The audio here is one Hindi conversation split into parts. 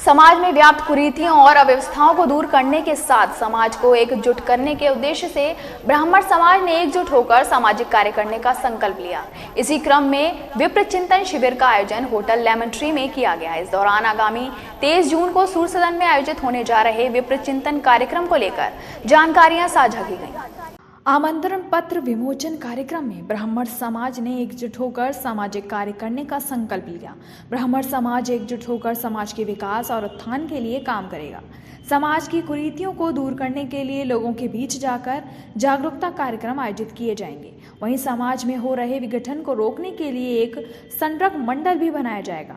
समाज में व्याप्त कुरीतियों और अव्यवस्थाओं को दूर करने के साथ समाज को एकजुट करने के उद्देश्य से ब्राह्मण समाज ने एकजुट होकर सामाजिक कार्य करने का संकल्प लिया। इसी क्रम में विप्र चिंतन शिविर का आयोजन होटल लेमन ट्री में किया गया। इस दौरान आगामी 23 जून को सूर सदन में आयोजित होने जा रहे विप्र चिंतन कार्यक्रम को लेकर जानकारियां साझा की गई। आमंत्रण पत्र विमोचन कार्यक्रम में ब्राह्मण समाज ने एकजुट होकर सामाजिक कार्य करने का संकल्प लिया। ब्राह्मण समाज एकजुट होकर समाज के विकास और उत्थान के लिए काम करेगा। समाज की कुरीतियों को दूर करने के लिए लोगों के बीच जाकर जागरूकता कार्यक्रम आयोजित किए जाएंगे। वहीं समाज में हो रहे विघटन को रोकने के लिए एक संरक्षक मंडल भी बनाया जाएगा।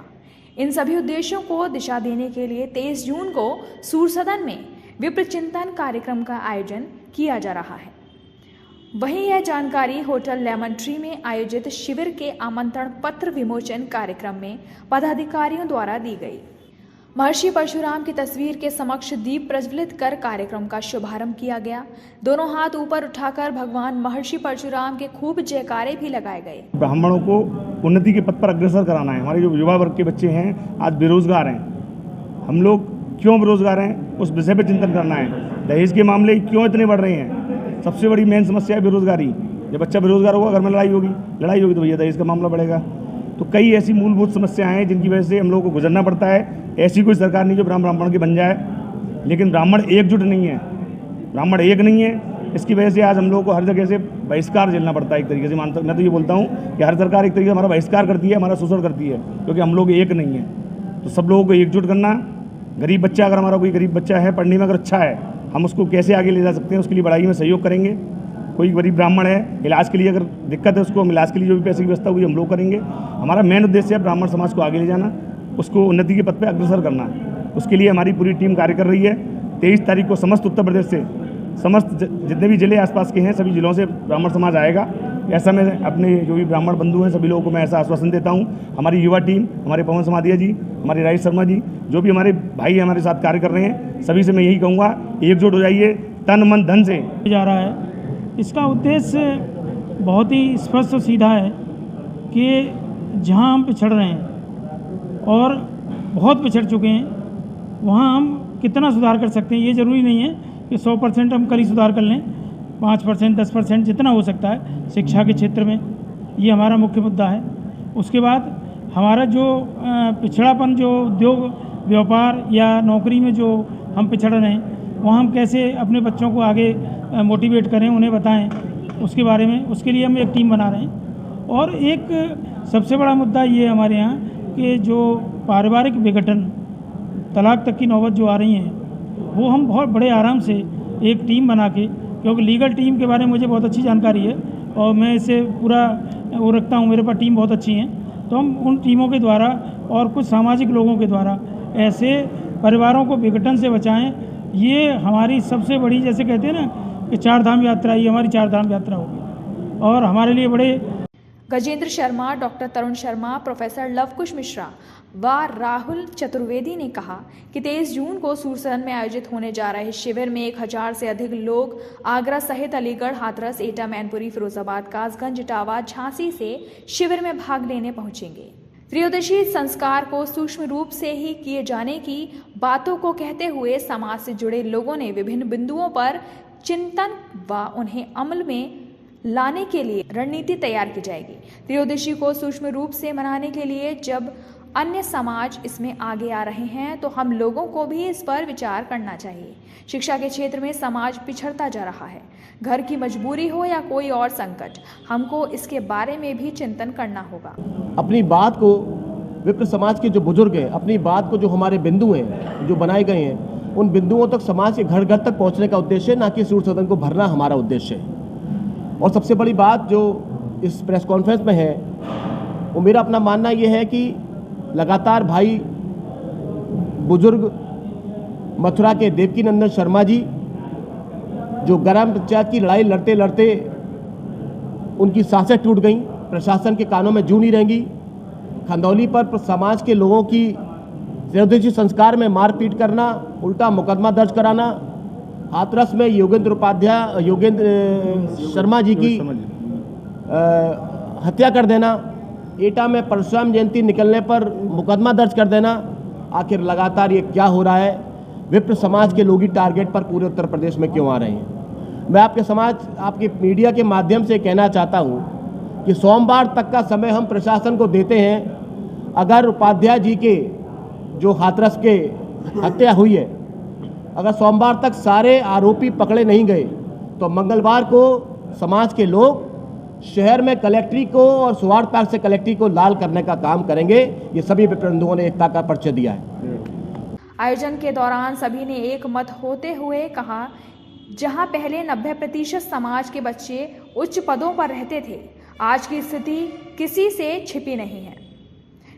इन सभी उद्देश्यों को दिशा देने के लिए 23 जून को सूर सदन में विप्र चिंतन कार्यक्रम का आयोजन किया जा रहा है। वहीं यह जानकारी होटल लेमन ट्री में आयोजित शिविर के आमंत्रण पत्र विमोचन कार्यक्रम में पदाधिकारियों द्वारा दी गई। महर्षि परशुराम की तस्वीर के समक्ष दीप प्रज्वलित कर कार्यक्रम का शुभारंभ किया गया। दोनों हाथ ऊपर उठाकर भगवान महर्षि परशुराम के खूब जयकारे भी लगाए गए। ब्राह्मणों को उन्नति के पथ पर अग्रसर कराना है। हमारे जो युवा वर्ग के बच्चे हैं आज बेरोजगार हैं, हम लोग क्यों बेरोजगार हैं उस विषय पर चिंतन करना है। दहेज के मामले क्यों इतने बढ़ रहे हैं, सबसे बड़ी मेन समस्या है बेरोजगारी। जब बच्चा बेरोजगार होगा, घर में लड़ाई होगी तो भैया दहेज का मामला बढ़ेगा। तो कई ऐसी मूलभूत समस्याएं हैं जिनकी वजह से हम लोगों को गुजरना पड़ता है। ऐसी कोई सरकार नहीं जो ब्राह्मण के बन जाए, लेकिन ब्राह्मण एकजुट नहीं है, ब्राह्मण एक नहीं है। इसकी वजह से आज हम लोगों को हर जगह से बहिष्कार झेलना पड़ता है। एक तरीके से मैं तो ये बोलता हूँ कि हर सरकार एक तरीके से हमारा बहिष्कार करती है, हमारा शोषण करती है, क्योंकि हम लोग एक नहीं हैं। तो सब लोगों को एकजुट करना। गरीब बच्चा, अगर हमारा कोई गरीब बच्चा है, पढ़ने में अगर अच्छा है, हम उसको कैसे आगे ले जा सकते हैं, उसके लिए पढ़ाई में सहयोग करेंगे। कोई गरीब ब्राह्मण है, इलाज के लिए अगर दिक्कत है, उसको हम इलाज के लिए जो भी पैसे की व्यवस्था हुई हम लोग करेंगे। हमारा मेन उद्देश्य है ब्राह्मण समाज को आगे ले जाना, उसको उन्नति के पथ पे अग्रसर करना। उसके लिए हमारी पूरी टीम कार्य कर रही है। 23 तारीख को समस्त उत्तर प्रदेश से, समस्त जितने भी जिले आसपास के हैं, सभी जिलों से ब्राह्मण समाज आएगा। ऐसा मैं अपने जो भी ब्राह्मण बंधु हैं सभी लोगों को मैं ऐसा आश्वासन देता हूँ। हमारी युवा टीम, हमारे पवन समाधिया जी, हमारे राजेश शर्मा जी, जो भी हमारे भाई हमारे साथ कार्य कर रहे हैं, सभी से मैं यही कहूँगा, एकजुट हो जाइए, तन मन धन से जा रहा है। इसका उद्देश्य बहुत ही स्पष्ट और सीधा है कि जहाँ हम पिछड़ रहे हैं और बहुत पिछड़ चुके हैं, वहाँ हम कितना सुधार कर सकते हैं। ये ज़रूरी नहीं है कि 100% हम कल ही सुधार कर लें, 5%, 10% जितना हो सकता है शिक्षा के क्षेत्र में, ये हमारा मुख्य मुद्दा है। उसके बाद हमारा जो पिछड़ापन, जो उद्योग व्यापार या नौकरी में जो हम पिछड़ रहे हैं, वहाँ हम कैसे अपने बच्चों को आगे मोटिवेट करें, उन्हें बताएं उसके बारे में। उसके लिए हम एक टीम बना रहे हैं। और एक सबसे बड़ा मुद्दा ये हमारे यहाँ कि जो पारिवारिक विघटन, तलाक तक की नौबत जो आ रही है, वो हम बहुत बड़े आराम से एक टीम बना के, क्योंकि लीगल टीम के बारे में मुझे बहुत अच्छी जानकारी है और मैं इसे पूरा वो रखता हूँ, मेरे पास टीम बहुत अच्छी हैं, तो हम उन टीमों के द्वारा और कुछ सामाजिक लोगों के द्वारा ऐसे परिवारों को विघटन से बचाएं। ये हमारी सबसे बड़ी, जैसे कहते हैं ना कि 4 धाम यात्रा, ये हमारी 4 धाम यात्रा होगी और हमारे लिए बड़े। गजेंद्र शर्मा, डॉक्टर तरुण शर्मा, प्रोफेसर लवकुश मिश्रा व राहुल चतुर्वेदी ने कहा कि 23 जून को सूर सदन में आयोजित होने जा रहे शिविर में 1000 से अधिक लोग आगरा सहित अलीगढ़, हाथरस, एटा, मैनपुरी, फिरोजाबाद, कासगंज, इटावा, झांसी से शिविर में भाग लेने पहुंचेंगे। त्रयोदशी संस्कार को सूक्ष्म रूप से ही किए जाने की बातों को कहते हुए समाज से जुड़े लोगों ने विभिन्न बिंदुओं पर चिंतन व उन्हें अमल में लाने के लिए रणनीति तैयार की जाएगी। त्रयोदशी को सूक्ष्म रूप से मनाने के लिए जब अन्य समाज इसमें आगे आ रहे हैं, तो हम लोगों को भी इस पर विचार करना चाहिए। शिक्षा के क्षेत्र में समाज पिछड़ता जा रहा है। घर की मजबूरी हो या कोई और संकट, हमको इसके बारे में भी चिंतन करना होगा। अपनी बात को विप्र समाज के जो बुजुर्ग हैं, अपनी बात को जो हमारे बिंदु हैं जो बनाए गए हैं, उन बिंदुओं तक समाज के घर घर तक पहुंचने का उद्देश्य है, ना कि सूर सदन को भरना हमारा उद्देश्य है। और सबसे बड़ी बात जो इस प्रेस कॉन्फ्रेंस में है, वो मेरा अपना मानना ये है कि लगातार भाई बुजुर्ग मथुरा के देवकीनंदन शर्मा जी जो ग्राम पंचायत की लड़ाई लड़ते लड़ते उनकी सांसें टूट गईं, प्रशासन के कानों में जू नहीं रहेंगी। खंदौली पर समाज के लोगों की त्रयोदशी संस्कार में मारपीट करना, उल्टा मुकदमा दर्ज कराना, हाथरस में योगेंद्र शर्मा जी की हत्या कर देना, एटा में परशुराम जयंती निकलने पर मुकदमा दर्ज कर देना, आखिर लगातार ये क्या हो रहा है, विप्र समाज के लोग ही टारगेट पर पूरे उत्तर प्रदेश में क्यों आ रहे हैं। मैं आपके मीडिया के माध्यम से कहना चाहता हूँ कि सोमवार तक का समय हम प्रशासन को देते हैं। अगर उपाध्याय जी के जो हाथरस के हत्या हुई है, अगर सोमवार तक सारे आरोपी पकड़े नहीं गए तो मंगलवार को समाज के लोग शहर में कलेक्ट्री को और सौहार्द पार्क से कलेक्ट्री को लाल करने का काम करेंगे। ये सभी विप्र बंधुओं ने एकता का परिचय दिया है। आयोजन के दौरान सभी ने एक मत होते हुए कहा, जहां पहले 90% समाज के बच्चे उच्च पदों पर रहते थे, आज की स्थिति किसी से छिपी नहीं है।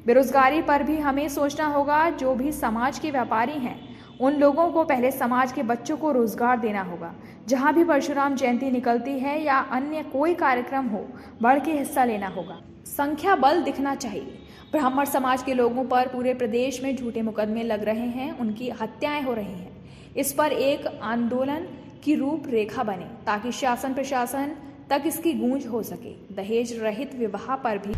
बेरोजगारी पर भी हमें सोचना होगा। जो भी समाज के व्यापारी हैं, उन लोगों को पहले समाज के बच्चों को रोजगार देना होगा। जहां भी परशुराम जयंती निकलती है या अन्य कोई कार्यक्रम हो, बढ़ के हिस्सा लेना होगा। संख्या बल दिखना चाहिए। ब्राह्मण समाज के लोगों पर पूरे प्रदेश में झूठे मुकदमे लग रहे हैं, उनकी हत्याएं हो रही हैं। इस पर एक आंदोलन की रूपरेखा बने ताकि शासन प्रशासन तक इसकी गूंज हो सके। दहेज रहित विवाह पर भी